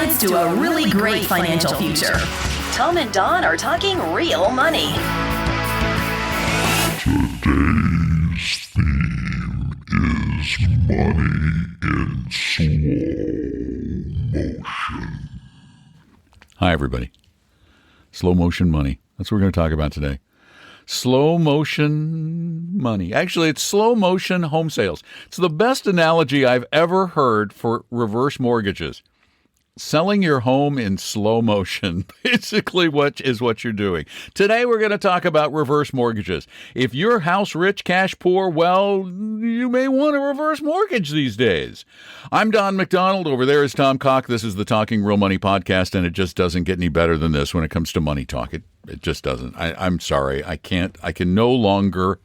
sides to a really great financial future. Tom and Don are talking real money. Today's theme is money in slow motion. Hi, everybody. Slow motion money. That's what we're going to talk about today. Slow motion money. Actually, it's slow motion home sales. It's the best analogy I've ever heard for reverse mortgages. Selling your home in slow motion, basically what you're doing. Today, we're going to talk about reverse mortgages. If you're house rich, cash poor, well, you may want a reverse mortgage these days. I'm Don McDonald. Over there is Tom Cock. This is the Talking Real Money podcast, and it just doesn't get any better than this when it comes to money talk. It just doesn't. I'm sorry. I can no longer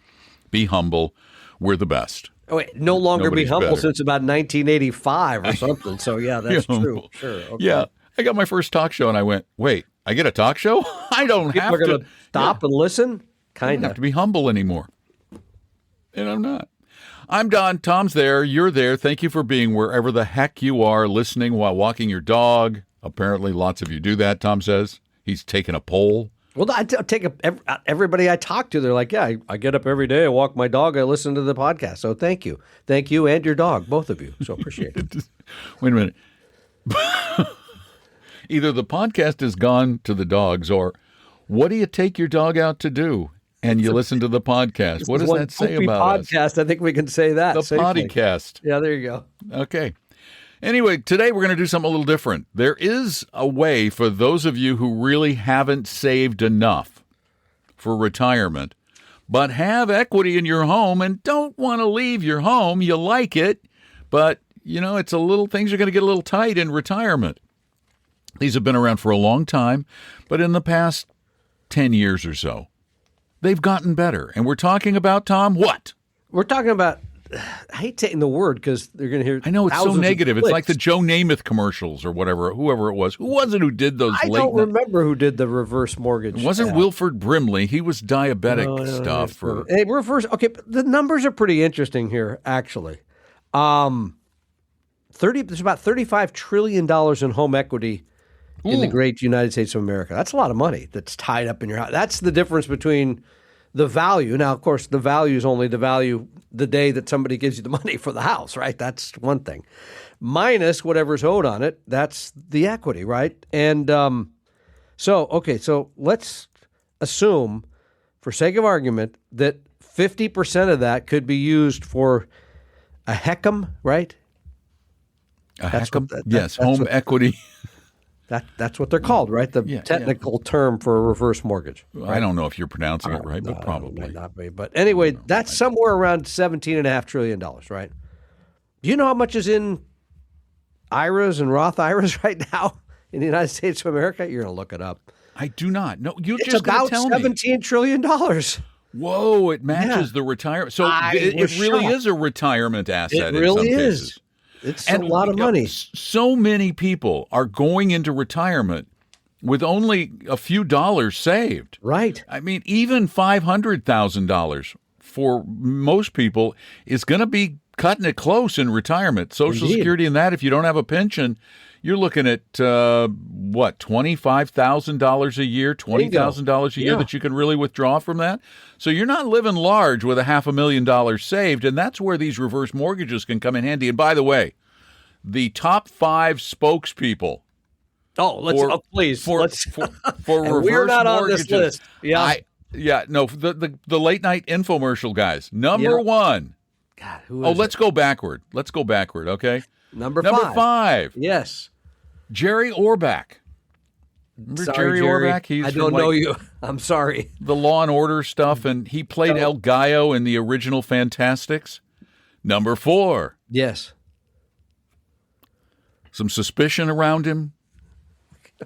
be humble. We're the best. Oh, wait, no longer Nobody's be humble better. Since about 1985 or something. So, yeah, that's true. Sure. Okay. Yeah. I got my first talk show, and I went, wait, I get a talk show? I don't People have are going to stop and listen? I Kind don't have of. to be humble anymore. And I'm not. I'm Don. Tom's there. You're there. Thank you for being wherever the heck you are, listening while walking your dog. Apparently, lots of you do that, Tom says. He's taken a poll. Well, I take everybody I talk to. They're like, yeah, I get up every day. I walk my dog. I listen to the podcast. So thank you. Thank you and your dog, both of you. So appreciate it. Wait a minute. Either the podcast has gone to the dogs, or what do you take your dog out to do? And you listen to the podcast. What does that say about us? Podcast. I think we can say that. The safely. podcast. Yeah, there you go. Okay. Anyway, today we're going to do something a little different. There is a way for those of you who really haven't saved enough for retirement, but have equity in your home and don't want to leave your home. You like it, but, it's a little, things are going to get a little tight in retirement. These have been around for a long time, but in the past 10 years or so, they've gotten better. And we're talking about, Tom, what? We're talking about, I hate taking the word because they're going to hear. I know, it's so thousands of negative. It's clicks. like the Joe Namath commercials or whatever, whoever it was. Who was it who did those I don't remember who did the reverse mortgage. It wasn't Wilford Brimley. He was diabetic stuff. Hey, reverse. Okay, but the numbers are pretty interesting here, actually. There's about $35 trillion in home equity in the great United States of America. That's a lot of money that's tied up in your house. That's the difference between the value. Now, of course, the value is only the value the day that somebody gives you the money for the house, right? That's one thing. Minus whatever's owed on it, that's the equity, right? And so let's assume, for sake of argument, that 50% of that could be used for a HECM, right? Yes, home equity. That's what they're called, right? The technical term for a reverse mortgage. Right? I don't know if you're pronouncing it right, but probably. Might not be. But anyway, that's somewhere around $17.5 trillion, right? Do you know how much is in IRAs and Roth IRAs right now in the United States of America? You're going to look it up. I do not. No, you're It's just going to about tell me. $17 trillion. Whoa, it matches the retirement. So it really is a retirement asset It really in some is. cases. It's a lot of money. So many people are going into retirement with only a few dollars saved. Right. I mean, even $500,000 for most people is going to be cutting it close in retirement. Social Security and that, if you don't have a pension, you're looking at, $25,000 a year, $20,000 a year that you can really withdraw from that. So you're not living large with $500,000 saved, and that's where these reverse mortgages can come in handy. And by the way, the top 5 spokespeople. Oh, please. For reverse we're not mortgages. on this list. Yeah. The late night infomercial guys. Number 1. God, who is let's go backward. Let's go backward, okay? Number 5. Yes. Jerry Orbach. Remember Jerry Orbach? I don't know you. I'm sorry. The Law and Order stuff, and he played El Gallo in the original Fantastics. Number 4. Yes. Some suspicion around him.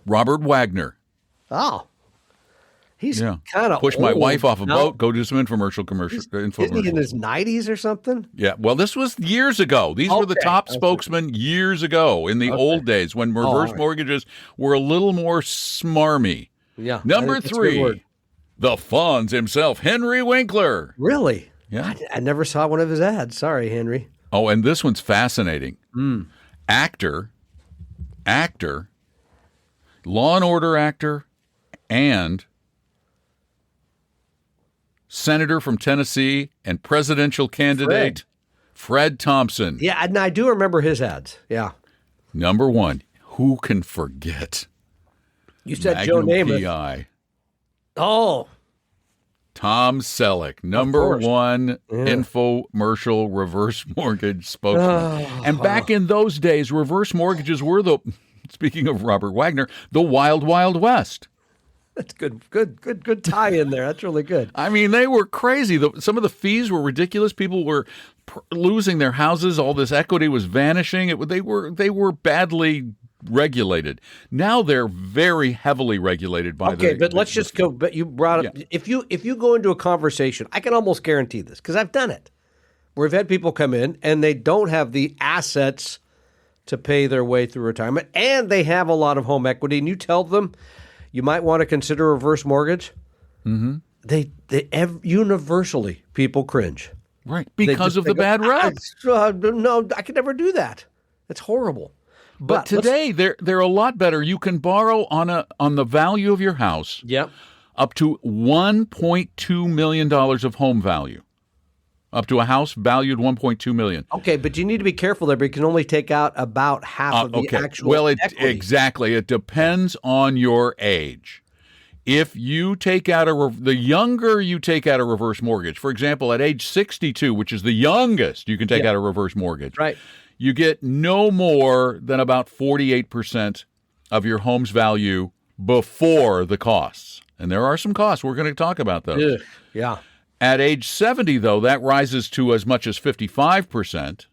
Robert Wagner. Oh. He's kind of push my wife off a boat, go do some infomercials. Isn't he in his 90s or something? Yeah. Well, this was years ago. These were the top spokesmen years ago in the old days when reverse mortgages were a little more smarmy. Yeah. Number 3, the Fonz himself, Henry Winkler. Really? Yeah. I never saw one of his ads. Sorry, Henry. Oh, and this one's fascinating. Actor Law and Order actor and senator from Tennessee and presidential candidate Fred Thompson. Yeah, and I do remember his ads. Yeah. Number one, who can forget? You said Magnum Joe Namath. PI. Oh. Tom Selleck, number one infomercial reverse mortgage spokesman. And back in those days, reverse mortgages were speaking of Robert Wagner, the wild, wild west. That's good tie in there. That's really good. I mean, they were crazy. Some of the fees were ridiculous. People were losing their houses. All this equity was vanishing. They were badly regulated. Now they're very heavily regulated by Okay, but let's just go. But you brought up if you go into a conversation, I can almost guarantee this because I've done it. Where we've had people come in and they don't have the assets to pay their way through retirement, and they have a lot of home equity, and you tell them you might want to consider a reverse mortgage. Mm-hmm. They universally people cringe, right? Because of the bad rep. No, I could never do that. It's horrible. But today they're a lot better. You can borrow on the value of your house. Yep. Up to $1.2 million of home value. Up to a house valued $1.2 million. Okay, but you need to be careful there because you can only take out about half of the actual equity. Exactly. It depends on your age. If you take out the younger you take out a reverse mortgage, for example, at age 62, which is the youngest you can take out a reverse mortgage, right? You get no more than about 48% of your home's value before the costs. And there are some costs. We're going to talk about those. Yeah. At age 70, though, that rises to as much as 55%.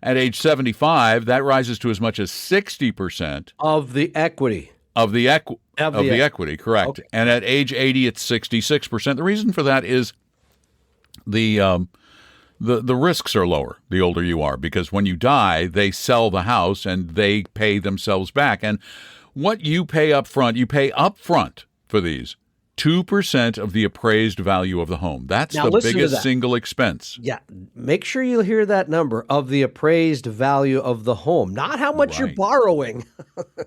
At age 75, that rises to as much as 60%. Of the equity. Of the equity, correct. Okay. And at age 80, it's 66%. The reason for that is the risks are lower the older you are, because when you die, they sell the house and they pay themselves back. And what you pay up front, for these, 2% of the appraised value of the home. That's the biggest single expense. Yeah. Make sure you hear that number of the appraised value of the home, not how much you're borrowing.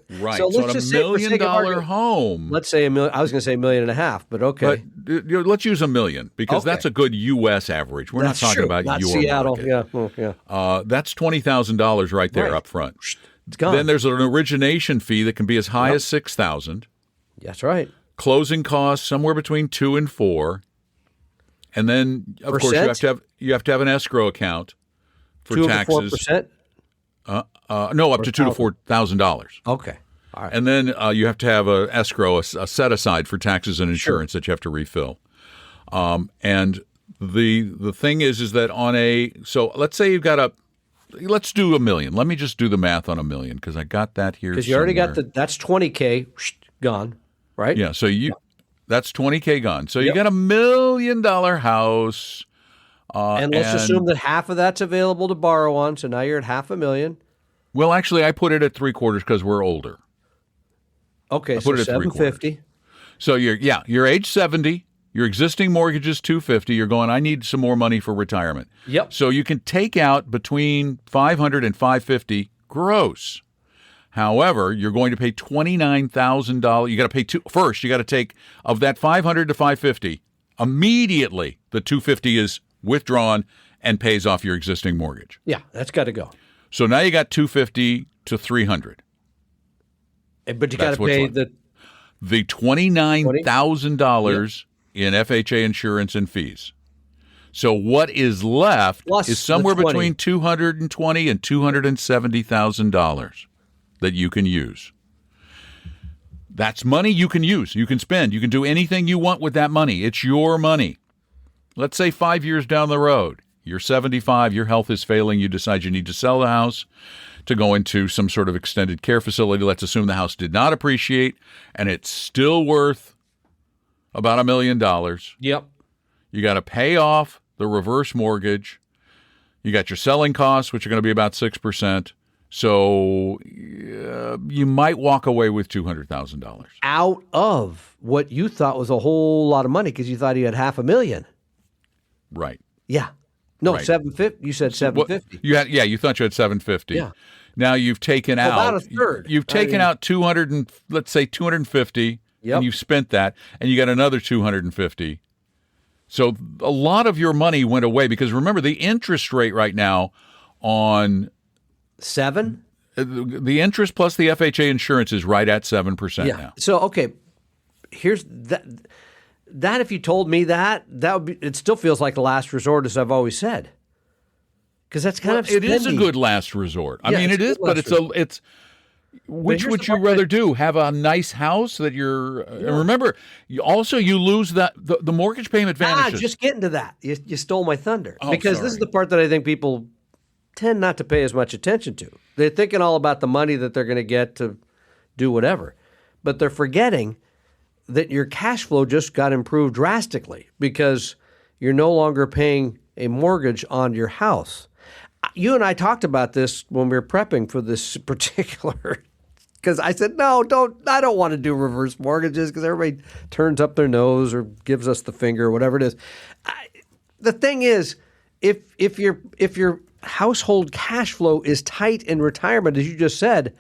Right. So let's just $1 million home. Let's say $1 million. I was going to say $1.5 million, but okay. But let's use $1 million because that's a good U.S. average. We're not talking about your Seattle. Market. Yeah. That's $20,000 right there up front. It's gone. Then there's an origination fee that can be as high as $6,000. That's right. Closing costs somewhere between 2 and 4, and then of course you have to have an escrow account for 2 taxes. 4%? No, up to $2,000 to $4,000. Okay, all right. And then you have to have a escrow, a set aside for taxes and insurance that you have to refill. And the thing is that so let's say you've got let's do $1 million. Let me just do the math on $1 million because I got that here. Because you already got that's $20K gone. Right? Yeah, so that's $20K gone. So you got $1 million house. And let's assume that half of that's available to borrow on, so now you're at $500,000. Well, actually, I put it at 3/4 because we're older. Okay, so $750,000. So you're age 70, your existing mortgage is $250,000, you're going, I need some more money for retirement. Yep. So you can take out between $500,000 and $550,000 gross. However, you're going to pay $29,000. You got to pay first. You got to take of that $500,000 to $550,000. Immediately, the $250,000 is withdrawn and pays off your existing mortgage. Yeah, that's got to go. So now you got $250,000 to $300,000. But you got to pay the $29,000 in FHA insurance and fees. So what is left is somewhere between $220,000 and $270,000. That you can use. That's money you can use. You can spend. You can do anything you want with that money. It's your money. Let's say 5 years down the road, you're 75, your health is failing, you decide you need to sell the house to go into some sort of extended care facility. Let's assume the house did not appreciate and it's still worth about $1 million. Yep. You got to pay off the reverse mortgage. You got your selling costs, which are going to be about 6%. So you might walk away with $200,000 out of what you thought was a whole lot of money because you thought you had $500,000. Right. Yeah. No, Right. 750. You said 750. You thought you had 750. Yeah. Now you've taken out about a third. You've taken out 200 and let's say 250, Yep. and you've spent that, and you got another 250. So a lot of your money went away because remember the interest rate right now on 7? the interest plus the FHA insurance is right at 7% Yeah. now. So, okay, here's that. That if you told me that would be. It still feels like a last resort, as I've always said. Because that's kind of It is a spendy. good last resort. I Yeah, mean, it's it a is, good but last it's which here's would the you part rather do? Have a nice house that you're and remember, you lose that the mortgage payment vanishes. Just getting to that. You stole my thunder. Oh, because sorry. this is the part that I think people tend not to pay as much attention to. They're thinking all about the money that they're going to get to do whatever. But they're forgetting that your cash flow just got improved drastically because you're no longer paying a mortgage on your house. You and I talked about this when we were prepping for this particular because I said, I don't want to do reverse mortgages because everybody turns up their nose or gives us the finger or whatever it is. The thing is, if your household cash flow is tight in retirement, as you just said,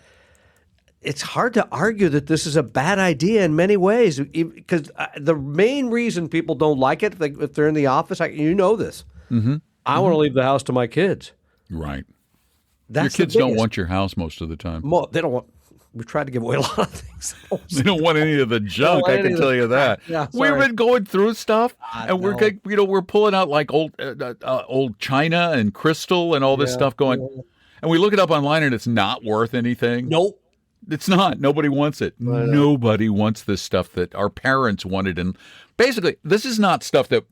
it's hard to argue that this is a bad idea in many ways because the main reason people don't like it, if they're in the office, you know this. Mm-hmm. I want to leave the house to my kids. Right. That's your kids don't want your house most of the time. They don't want. We've tried to give away a lot of things. They don't want any of the junk. I can tell you that. Yeah, We've sorry. been going through stuff, and know. we're pulling out like old china and crystal and all this stuff going, and we look it up online, and it's not worth anything. Nope. It's not. Nobody wants it. Nobody wants this stuff that our parents wanted, and basically, this is not stuff that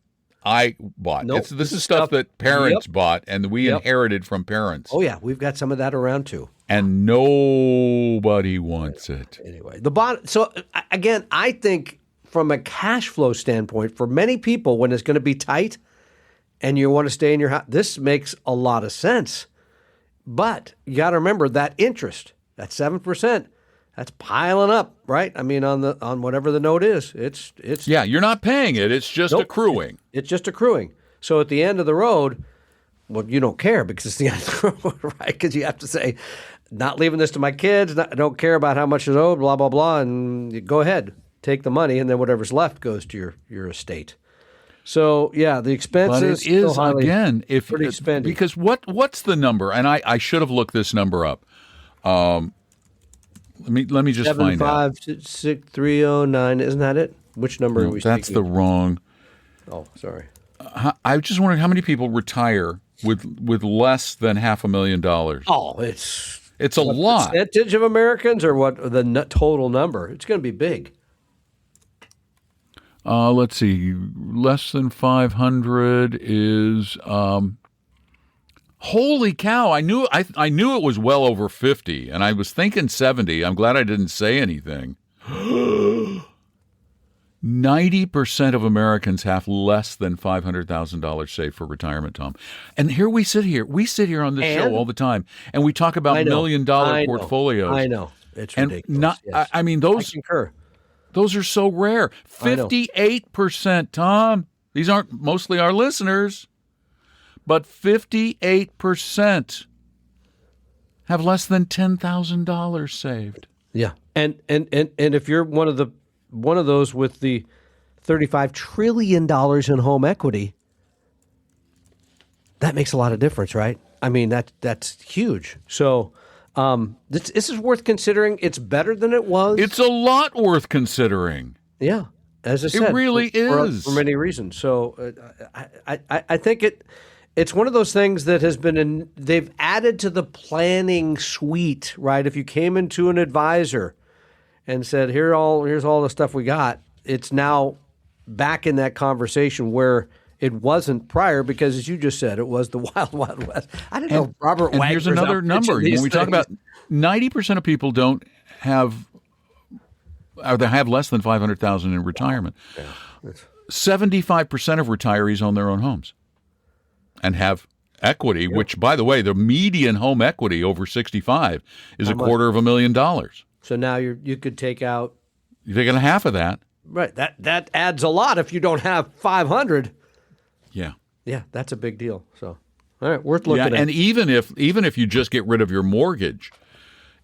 I bought. Nope. This is stuff that parents bought, and we Yep. inherited from parents. Oh yeah, we've got some of that around too. And nobody wants it. Anyway, the bond. So again, I think from a cash flow standpoint, for many people, when it's going to be tight, and you want to stay in your house, this makes a lot of sense. But you got to remember that interest, that 7%, that's piling up, right? I mean, on whatever the note is, it's Yeah, you're not paying it. It's just Nope. accruing. It's just accruing. So at the end of the road, well, you don't care because it's the end of the road, right? Because you have to say, not leaving this to my kids. I don't care about how much is owed, blah, blah, blah. And you go ahead, take the money, and then whatever's left goes to your estate. So, yeah, the expenses But it still is, highly, again, pretty spendy. because what's the number? And I should have looked this number up. Let me just find out. 756,309, isn't that it? Which number are we That's speaking the wrong. Oh, sorry. I just wondering how many people retire with less than $500,000. Oh, it's a lot. Percentage of Americans or what the total number? It's going to be big. Let's see. Less than 500 is. Holy cow! I knew it was well over 50, and I was thinking 70. I'm glad I didn't say anything. 90% of Americans have less than $500,000 saved for retirement, Tom. And here we sit here. We sit here on this show all the time, and we talk about I know. million-dollar portfolios. I know. It's And ridiculous. Yes. I mean, I those concur. those are so rare. I know. 58%, Tom. These aren't mostly our listeners, but 58% have less than $10,000 saved. Yeah. And if you're one of those with the $35 trillion in home equity, that makes a lot of difference, right? I mean, that's huge. So this is worth considering. It's better than it was. It's a lot worth considering. Yeah. As I said, really is. for many reasons. So I think it's one of those things that has been they've added to the planning suite, right? If you came into an advisor and said, here's all the stuff we got, it's now back in that conversation where it wasn't prior because, as you just said, it was the wild, wild west. I don't know. Robert And Wagner's here's another out number. pitching these When we talk things. about 90% of people don't have, or they have less than $500,000 in retirement. 75% of retirees own their own homes and have equity, which, by the way, the median home equity over 65 is $250,000. So now you could take out. You're taking half of that. Right. That adds a lot if you don't have 500. Yeah. Yeah, that's a big deal. So, all right, worth looking at. And even if you just get rid of your mortgage,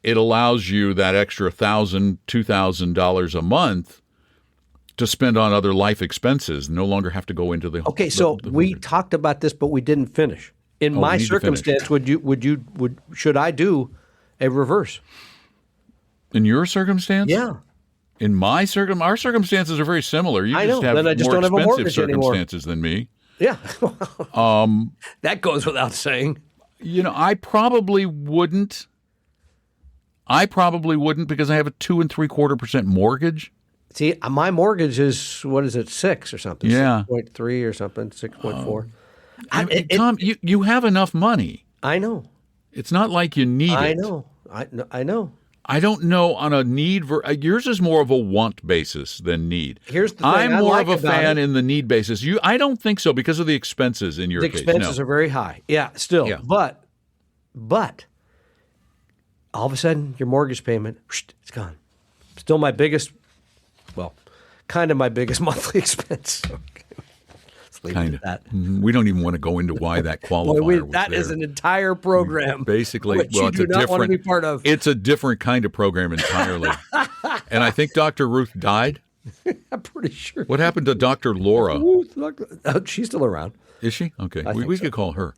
it allows you that extra $1,000, $2,000 a month to spend on other life expenses. No longer have to go into the. Okay, so we talked about this, but we didn't finish. In my circumstance, should I do a reverse? In your circumstance? Yeah. In my our circumstances are very similar. You I just know. have Then I just more don't have a expensive mortgage anymore. circumstances than me. Yeah. That goes without saying. I probably wouldn't. Because I have a 2.75% mortgage. See, my mortgage is, what is it, 6 or something? Yeah. 6.3 or something, 6.4. Tom, you have enough money. I know. It's not like you need it. I know. I know. I don't know on a need. Yours is more of a want basis than need. Here's the thing I'm I more like of a about fan it. in the need basis. I don't think so because of the expenses in your case. The expenses are very high. Yeah, still. Yeah. But all of a sudden, your mortgage payment, it's gone. Still my biggest, kind of my biggest monthly expense. Let's leave it at that. We don't even want to go into why that qualifier was That there. is an entire program. Basically, which you do not want to be part of. It's a different kind of program entirely. And I think Dr. Ruth died. I'm pretty sure. What happened to Dr. Laura? She's still around. Is she? Okay. I think We so. could call her.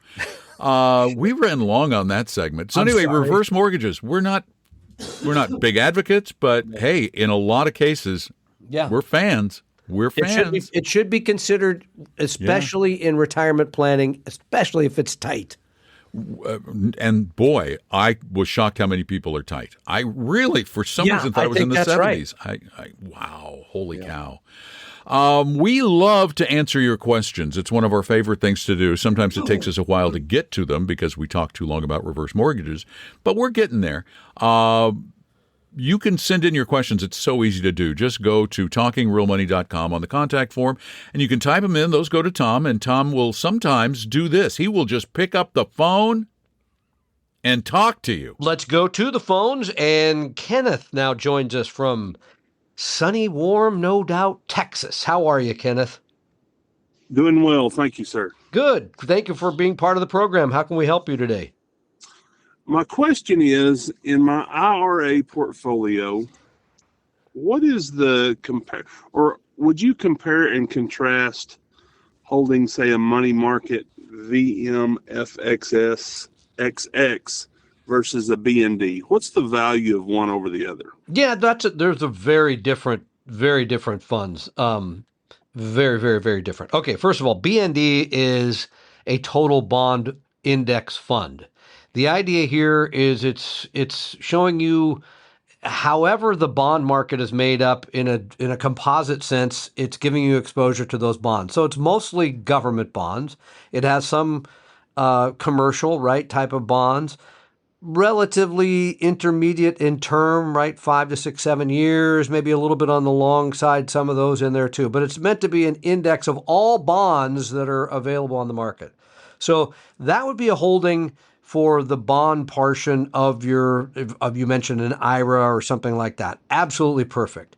We ran long on that segment. So I'm anyway, sorry. reverse mortgages. We're not big advocates, but hey, in a lot of cases, we're fans. We're fans. It should be considered, especially in retirement planning, especially if it's tight. And boy, I was shocked how many people are tight. I really, for some reason, thought I it was in think the that's right. 70s. Wow, holy cow. We love to answer your questions. It's one of our favorite things to do. Sometimes it takes us a while to get to them because we talk too long about reverse mortgages, but we're getting there. You can send in your questions. It's so easy to do. Just go to talkingrealmoney.com on the contact form, and you can type them in. Those go to Tom, and Tom will sometimes do this. He will just pick up the phone and talk to you. Let's go to the phones, and Kenneth now joins us from sunny, warm, no doubt, Texas. How are you, Kenneth? Doing well. Thank you, sir. Good. Thank you for being part of the program. How can we help you today? My question is, in my IRA portfolio, what is the or would you compare and contrast holding, say, a money market VMFXS XX versus a BND? What's the value of one over the other? Yeah, there's a very different funds. Very, very, very different. Okay, first of all, BND is a total bond index fund. The idea here is it's showing you however the bond market is made up in a composite sense, it's giving you exposure to those bonds. So it's mostly government bonds. It has some commercial, right, type of bonds, relatively intermediate in term, right, 5 to 6, 7 years, maybe a little bit on the long side, some of those in there too. But it's meant to be an index of all bonds that are available on the market. So that would be a holding for the bond portion of you mentioned an IRA or something like that. Absolutely perfect.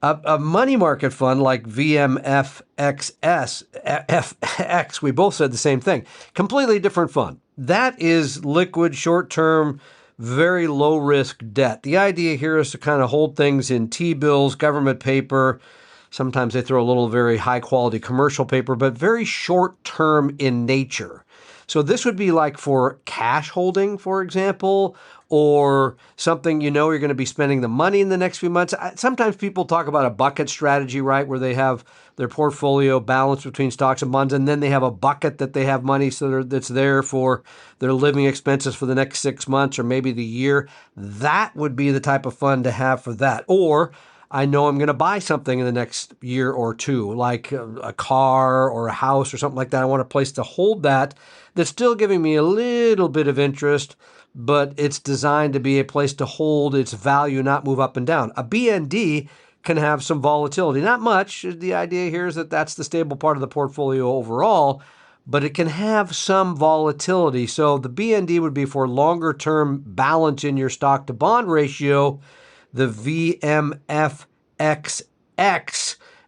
A money market fund like VMFXS, we both said the same thing. Completely different fund. That is liquid, short-term, very low-risk debt. The idea here is to kind of hold things in T-bills, government paper. Sometimes they throw a little very high-quality commercial paper, but very short-term in nature. So this would be like for cash holding, for example, or something you're going to be spending the money in the next few months. Sometimes people talk about a bucket strategy, right, where they have their portfolio balanced between stocks and bonds, and then they have a bucket that they have money that's there for their living expenses for the next 6 months or maybe the year. That would be the type of fund to have for that. Or I know I'm going to buy something in the next year or two, like a car or a house or something like that. I want a place to hold that's still giving me a little bit of interest, but it's designed to be a place to hold its value, not move up and down. A BND can have some volatility. Not much. The idea here is that that's the stable part of the portfolio overall, but it can have some volatility. So the BND would be for longer-term balance in your stock-to-bond ratio. The VMFXX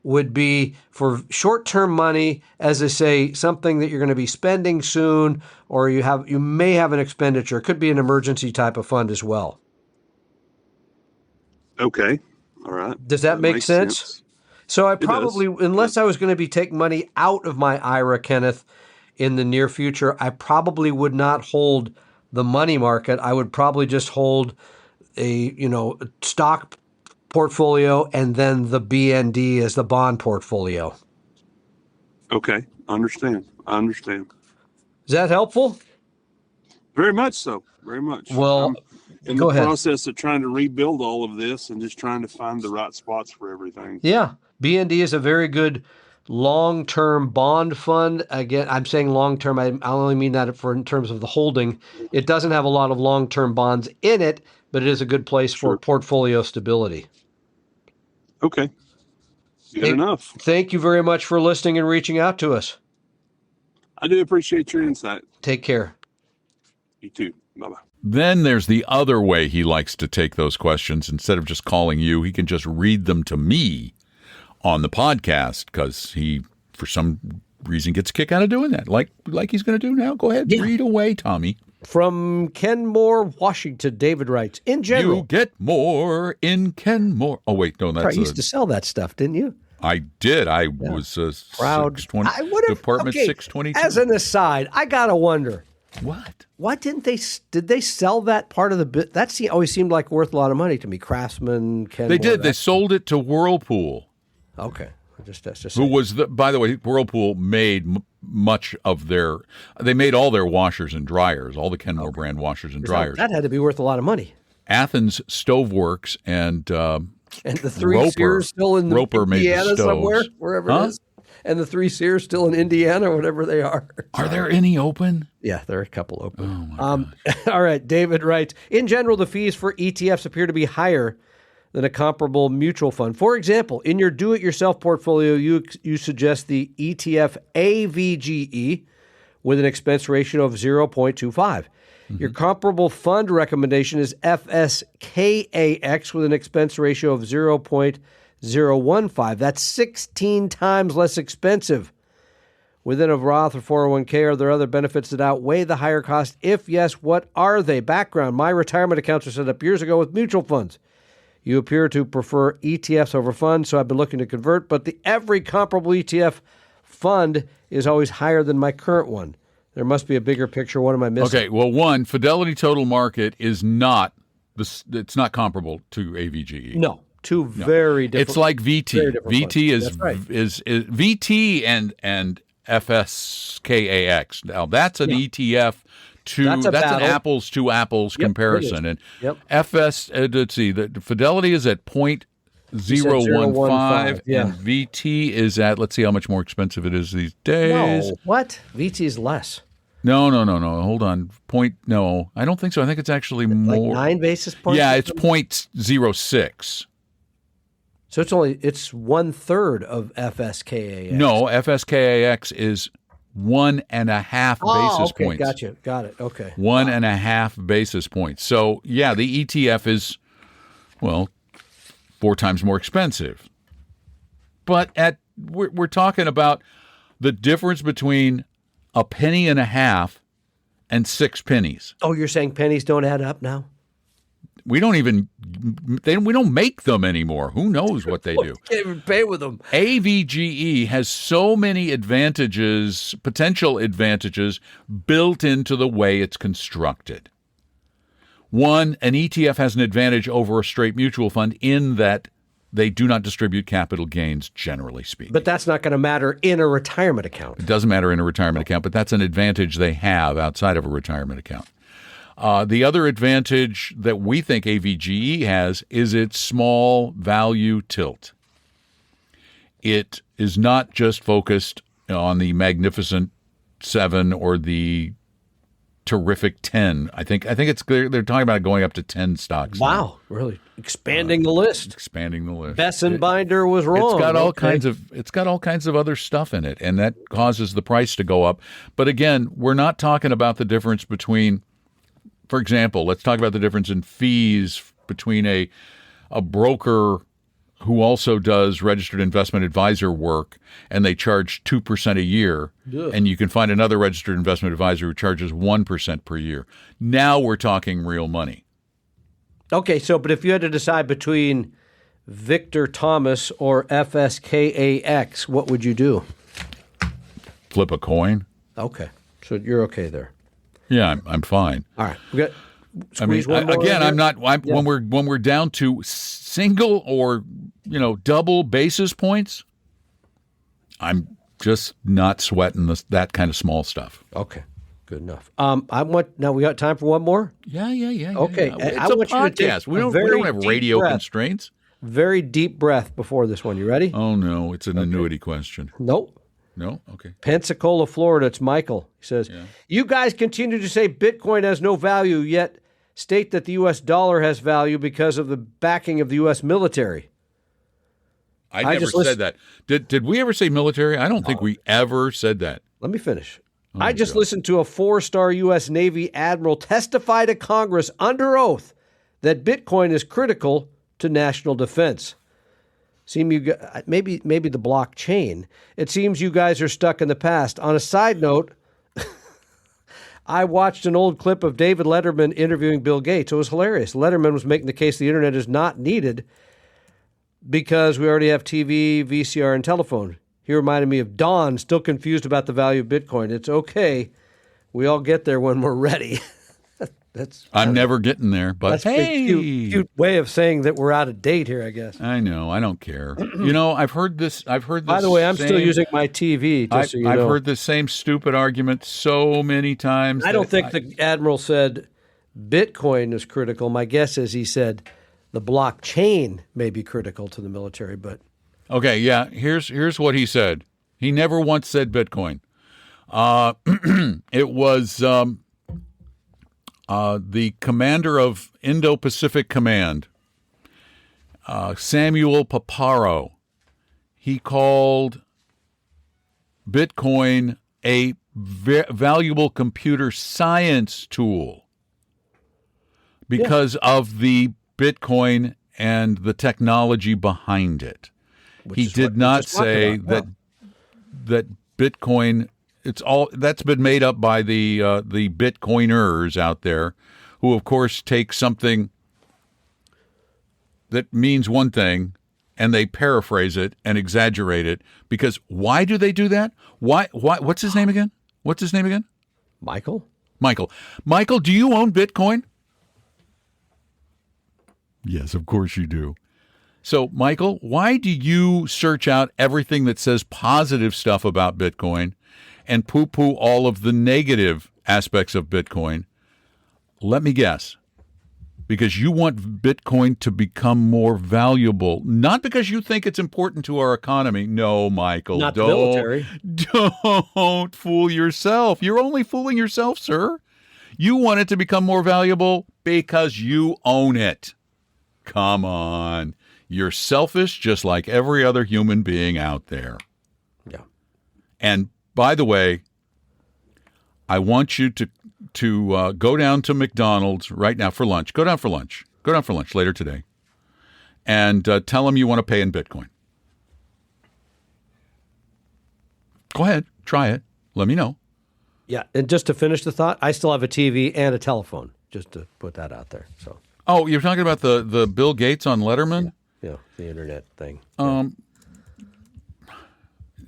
would be for short-term money, as I say, something that you're going to be spending soon, or you may have an expenditure. It could be an emergency type of fund as well. Okay. All right. Does that make makes sense? So I probably, does. unless I was going to be taking money out of my IRA, Kenneth, in the near future, I probably would not hold the money market. I would probably just hold a stock portfolio and then the BND as the bond portfolio. Okay. I understand. Is that helpful? Very much so. Very much. Well, in go the ahead. process of trying to rebuild all of this and just trying to find the right spots for everything. Yeah. BND is a very good long-term bond fund. Again, I'm saying long-term. I only mean that in terms of the holding. It doesn't have a lot of long-term bonds in it, but it is a good place for portfolio stability. Okay. Good enough. Thank you very much for listening and reaching out to us. I do appreciate your insight. Take care. You too. Bye-bye. Then there's the other way he likes to take those questions. Instead of just calling you, he can just read them to me on the podcast because he, for some reason, gets a kick out of doing that, like he's going to do now. Go ahead, read away, Tommy. From Kenmore, Washington, David writes, in general... You get more in Kenmore. Oh, wait, no, that's... You used to sell that stuff, didn't you? I did. I was proud. 620, Department 622. As an aside, I got to wonder... What? Why did they sell that part of the bit? That always seemed like worth a lot of money to me. Craftsman, Kenmore. They did. They sold it to Whirlpool. Okay. That's just who was by the way, Whirlpool made much of they made all their washers and dryers, all the Kenmore brand washers and dryers. That had to be worth a lot of money. Athens Stoveworks and the three Sears still in Indiana somewhere, wherever it is. And the three Sears still in Indiana, whatever they are. Are there any open? Yeah, there are a couple open. Oh my gosh. All right, David writes, in general, the fees for ETFs appear to be higher than a comparable mutual fund. For example, in your do-it-yourself portfolio, you suggest the ETF AVGE with an expense ratio of 0.25. Mm-hmm. Your comparable fund recommendation is FSKAX with an expense ratio of 0.015. That's 16 times less expensive. Within a Roth or 401k, are there other benefits that outweigh the higher cost? If yes, what are they? Background: my retirement accounts were set up years ago with mutual funds. You appear to prefer ETFs over funds, so I've been looking to convert, but every comparable ETF fund is always higher than my current one. There must be a bigger picture. What am I missing? Okay, well, one, Fidelity Total Market is not it's not comparable to AVGE. No. Two very different. It's like VT. VT funds. is VT and FSKAX. Now that's an ETF. That's an apples to apples comparison. And let's see, the Fidelity is at 0.015 and VT is at, let's see how much more expensive it is these days. No, what? VT is less. No. Hold on. I don't think so. I think it's actually more. Like 9 basis points? Yeah, it's 0.06. So it's 1/3 of FSKAX. No, FSKAX is 1.5 basis points. Gotcha. Got it. Okay. 1.5 basis points. So yeah, the ETF is 4 times more expensive. But we're talking about the difference between a penny and a half and 6 pennies. Oh, you're saying pennies don't add up now? We don't make them anymore. Who knows what they do? You can't even pay with them. AVGE has so many potential advantages built into the way it's constructed. One, an ETF has an advantage over a straight mutual fund in that they do not distribute capital gains, generally speaking. But that's not going to matter in a retirement account. It doesn't matter in a retirement account, but that's an advantage they have outside of a retirement account. The other advantage that we think AVGE has is its small value tilt. It is not just focused on the Magnificent 7 or the Terrific 10. I think it's clear they're talking about going up to 10 stocks. Wow, now. Really expanding the list. Bessenbinder was wrong. It's got all kinds of other stuff in it, and that causes the price to go up. But again, we're not talking about the difference between, for example, let's talk about the difference in fees between a broker who also does registered investment advisor work, and they charge 2% a year. Ugh. And you can find another registered investment advisor who charges 1% per year. Now we're talking real money. Okay, so but if you had to decide between Victor Thomas or FSKAX, what would you do? Flip a coin? Okay, so you're okay there. Yeah, I'm fine. All right, we got. I mean, Squeeze one more in again, here? I'm not. Yeah. When we're down to single or double basis points, I'm just not sweating that kind of small stuff. Okay, good enough. Now we got time for one more. Yeah. Okay, Yeah. It's I a want you to take podcast. We a don't very have deep radio breath. constraints. Very deep breath before this one. You ready? Oh no, it's an annuity question. Nope. No, okay. Pensacola, Florida. It's Michael. He says, "You guys continue to say Bitcoin has no value, yet state that the U.S. dollar has value because of the backing of the U.S. military." I never just said that. Did we ever say military? I don't think we ever said that. Let me finish. I just listened to a 4-star U.S. Navy admiral testify to Congress under oath that Bitcoin is critical to national defense. Maybe the blockchain. It seems you guys are stuck in the past. On a side note, I watched an old clip of David Letterman interviewing Bill Gates. It was hilarious. Letterman was making the case the internet is not needed because we already have TV, VCR, and telephone. He reminded me of Don, still confused about the value of Bitcoin. It's okay. We all get there when we're ready. I'm never getting there, but That's hey, a cute way of saying that we're out of date here, I guess. I know. I don't care. I've heard this. By the way, I'm still using my TV. Just so you I've know. heard the same stupid argument so many times. I don't think the admiral said Bitcoin is critical. My guess is he said the blockchain may be critical to the military. But okay, yeah. Here's what he said. He never once said Bitcoin. It was the commander of Indo-Pacific Command, Samuel Paparo. He called Bitcoin a valuable computer science tool because of the Bitcoin and the technology behind it. He did not say that Bitcoin. It's all that's been made up by the Bitcoiners out there, who of course take something that means one thing and they paraphrase it and exaggerate it. Because why do they do that? Why? What's his name again? Michael? Michael, do you own Bitcoin? Yes, of course you do. So, Michael, why do you search out everything that says positive stuff about Bitcoin and poo-poo all of the negative aspects of Bitcoin? Let me guess. Because you want Bitcoin to become more valuable, not because you think it's important to our economy. No, Michael, Not the military. Don't fool yourself. You're only fooling yourself, sir. You want it to become more valuable because you own it. Come on. You're selfish just like every other human being out there. Yeah. And by the way, I want you to go down to McDonald's right now for lunch. Go down for lunch later today. And tell them you want to pay in Bitcoin. Go ahead. Try it. Let me know. Yeah, and just to finish the thought, I still have a TV and a telephone, just to put that out there. So. Oh, you're talking about the Bill Gates on Letterman? Yeah, the internet thing.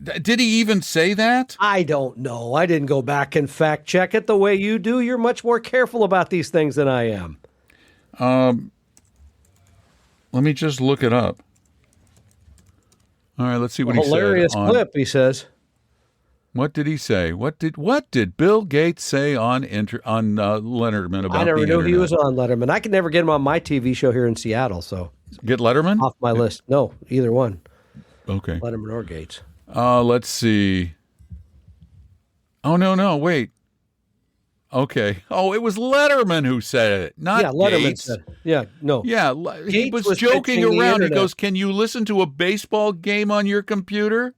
Did he even say that? I don't know. I didn't go back and fact check it the way you do. You're much more careful about these things than I am. Let me just look it up. All right, let's see what he said. Hilarious clip, he says. What did he say? What did Bill Gates say on Letterman about I never the knew internet? he was on Letterman. I could never get him on my TV show here in Seattle, so Get Letterman? off my list. No, either one. Okay. Letterman or Gates. Let's see. Oh, no, wait. Okay. Oh, it was Letterman who said it, not Letterman Gates. said it. Yeah, no. Yeah, he Gates was joking pitching the around. He internet. goes, "Can you listen to a baseball game on your computer?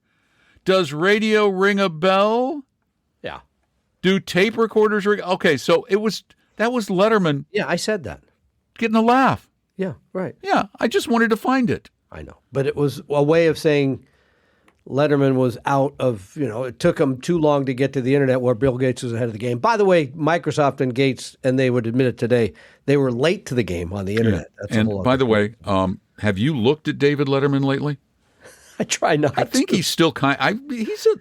Does radio ring a bell? Yeah. Do tape recorders ring?" Okay, so that was Letterman Yeah, I said that. getting a laugh. Yeah, right. Yeah, I just wanted to find it. I know. But it was a way of saying Letterman was out of, it took him too long to get to the internet where Bill Gates was ahead of the game. By the way, Microsoft and Gates, and they would admit it today, they were late to the game on the internet. Yeah. And by the way, have you looked at David Letterman lately? I try not to. I think he's still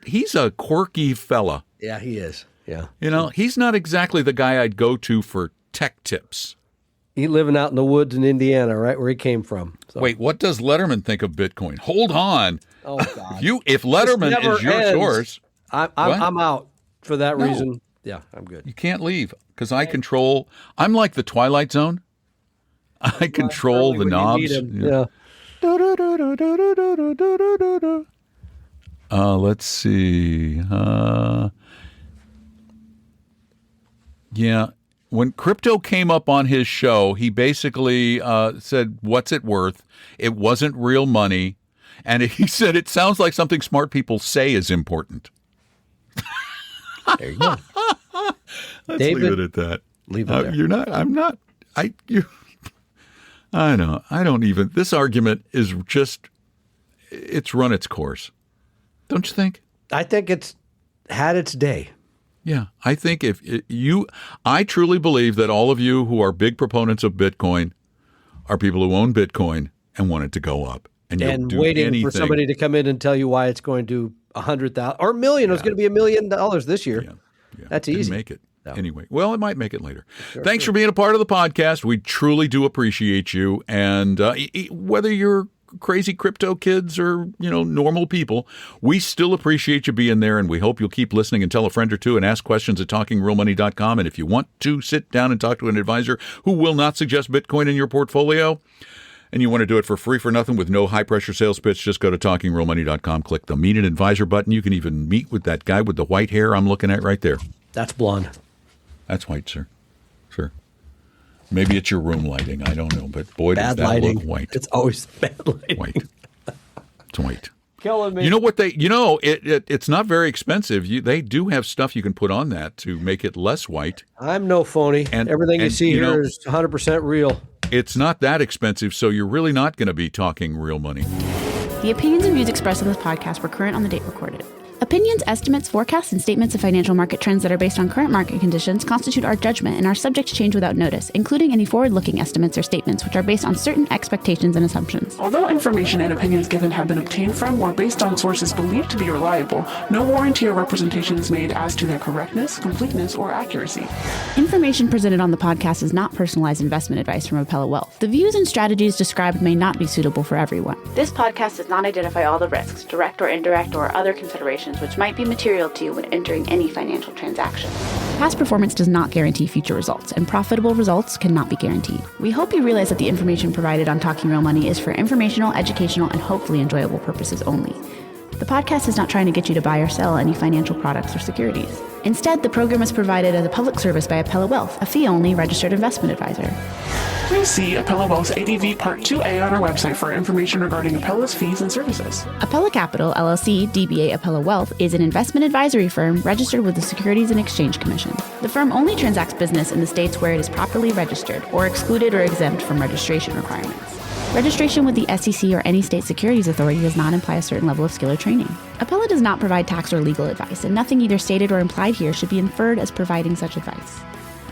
he's a quirky fella. Yeah, he is. Yeah. He's not exactly the guy I'd go to for tech tips. He's living out in the woods in Indiana, right where he came from. So. Wait, what does Letterman think of Bitcoin? Hold on. Oh, God. If Letterman is your source. I'm out for that reason. Yeah, I'm good. You can't leave because I'm like the Twilight Zone. I control the knobs. Yeah. Let's see. When crypto came up on his show, he basically said, "What's it worth?" It wasn't real money. And he said, it sounds like something smart people say is important. There you go. Let's David, leave it at that. Leave it there. You're not, I'm not, I know. I don't even, this argument is just, it's run its course. Don't you think? I think it's had its day. Yeah. I think I truly believe that all of you who are big proponents of Bitcoin are people who own Bitcoin and want it to go up. And waiting for somebody to come in and tell you why it's going to 100,000 or a million. Yeah. It's going to be $1 million this year. Yeah. That's easy. Didn't make it. No. Anyway, well, it might make it later. Thanks for being a part of the podcast. We truly do appreciate you. And whether you're crazy crypto kids or, normal people, we still appreciate you being there. And we hope you'll keep listening and tell a friend or two and ask questions at talkingrealmoney.com. And if you want to sit down and talk to an advisor who will not suggest Bitcoin in your portfolio, and you want to do it for free for nothing with no high-pressure sales pitch, just go to talkingrealmoney.com, click the Meet an Advisor button. You can even meet with that guy with the white hair I'm looking at right there. That's blonde. That's white, sir. Sir. Maybe it's your room lighting. I don't know. But boy, bad does that lighting. Look white. It's always bad lighting. White. It's white. Killing me. You know what it's not very expensive. They do have stuff you can put on that to make it less white. I'm no phony. And everything you see here is 100% real. It's not that expensive, so you're really not going to be talking real money. The opinions and views expressed in this podcast were current on the date recorded. Opinions, estimates, forecasts, and statements of financial market trends that are based on current market conditions constitute our judgment and are subject to change without notice, including any forward-looking estimates or statements which are based on certain expectations and assumptions. Although information and opinions given have been obtained from or based on sources believed to be reliable, no warranty or representation is made as to their correctness, completeness, or accuracy. Information presented on the podcast is not personalized investment advice from Appella Wealth. The views and strategies described may not be suitable for everyone. This podcast does not identify all the risks, direct or indirect, or other considerations which might be material to you when entering any financial transaction. Past performance does not guarantee future results, and profitable results cannot be guaranteed. We hope you realize that the information provided on Talking Real Money is for informational, educational, and hopefully enjoyable purposes only. The podcast is not trying to get you to buy or sell any financial products or securities. Instead, the program is provided as a public service by Appella Wealth, a fee-only registered investment advisor. Please see Appella Wealth's ADV Part 2A on our website for information regarding Appella's fees and services. Appella Capital, LLC, DBA Appella Wealth, is an investment advisory firm registered with the Securities and Exchange Commission. The firm only transacts business in the states where it is properly registered or excluded or exempt from registration requirements. Registration with the SEC or any state securities authority does not imply a certain level of skill or training. Appella does not provide tax or legal advice, and nothing either stated or implied here should be inferred as providing such advice.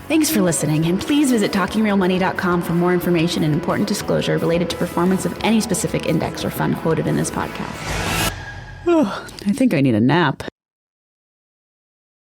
Thanks for listening, and please visit TalkingRealMoney.com for more information and important disclosure related to performance of any specific index or fund quoted in this podcast. Oh, I think I need a nap.